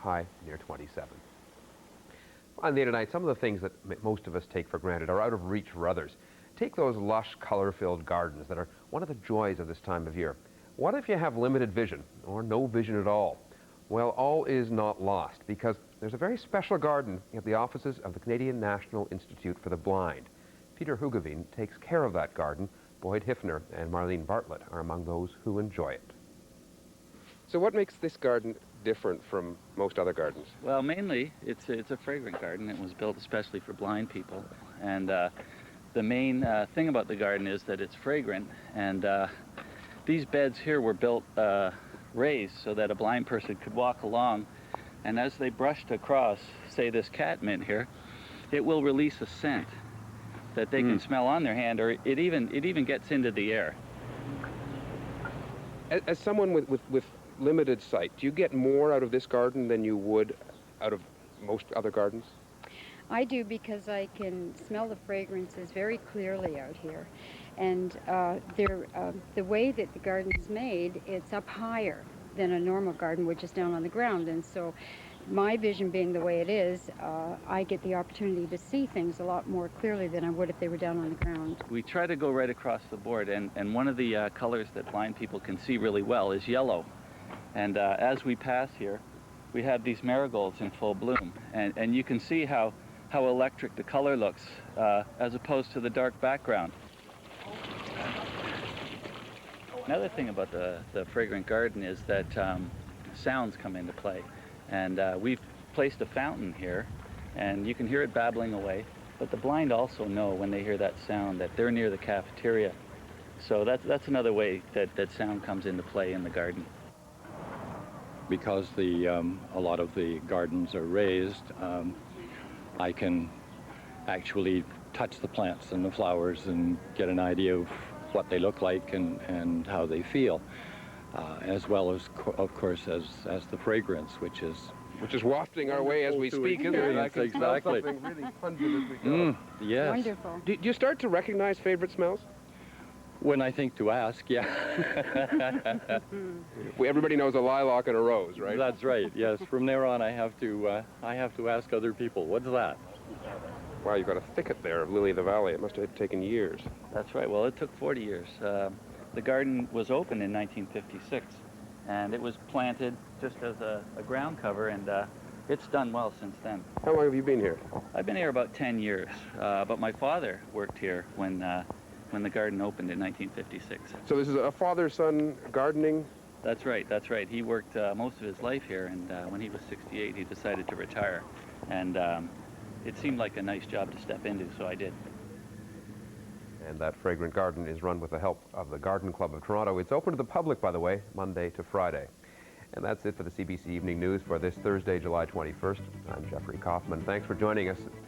high near 27. Finally tonight, some of the things that most of us take for granted are out of reach for others. Take those lush, color-filled gardens that are one of the joys of this time of year. What if you have limited vision or no vision at all? Well, all is not lost, because there's a very special garden at the offices of the Canadian National Institute for the Blind. Peter Hugavine takes care of that garden. Boyd Hiffner and Marlene Bartlett are among those who enjoy it. So what makes this garden different from most other gardens? Well, mainly it's a fragrant garden. It was built especially for blind people, and the main thing about the garden is that it's fragrant. And these beds here were built raised so that a blind person could walk along, and as they brushed across, say, this catmint here, it will release a scent that they can smell on their hand, or it even gets into the air. As someone with limited sight, do you get more out of this garden than you would out of most other gardens? I do, because I can smell the fragrances very clearly out here. And the way that the garden is made, it's up higher than a normal garden, which is down on the ground. And so my vision being the way it is, I get the opportunity to see things a lot more clearly than I would if they were down on the ground. We try to go right across the board, and one of the colors that blind people can see really well is yellow. And as we pass here, we have these marigolds in full bloom, and you can see how electric the color looks as opposed to the dark background. Another thing about the fragrant garden is that sounds come into play, and we've placed a fountain here, and you can hear it babbling away, but the blind also know when they hear that sound that they're near the cafeteria. So that's another way that sound comes into play in the garden. Because a lot of the gardens are raised, I can actually touch the plants and the flowers and get an idea of what they look like and how they feel, as well as, of course, as the fragrance, which is wafting our way as we speak, isn't it? Yes, exactly. Something really pungent as we go. Yes. Wonderful. Do you start to recognize favorite smells? When I think to ask, yeah. Everybody knows a lilac and a rose, right? That's right. Yes. From there on, I have to ask other people, what's that? Wow, you've got a thicket there of lily of the valley. It must have taken years. That's right. Well, it took 40 years. The garden was opened in 1956, and it was planted just as a ground cover, and it's done well since then. How long have you been here? I've been here about 10 years, but my father worked here when the garden opened in 1956. So this is a father-son gardening? That's right, that's right. He worked most of his life here, and when he was 68, he decided to retire. And it seemed like a nice job to step into, so I did. And that fragrant garden is run with the help of the Garden Club of Toronto. It's open to the public, by the way, Monday to Friday. And that's it for the CBC Evening News for this Thursday, July 21st. I'm Jeffrey Kaufman. Thanks for joining us.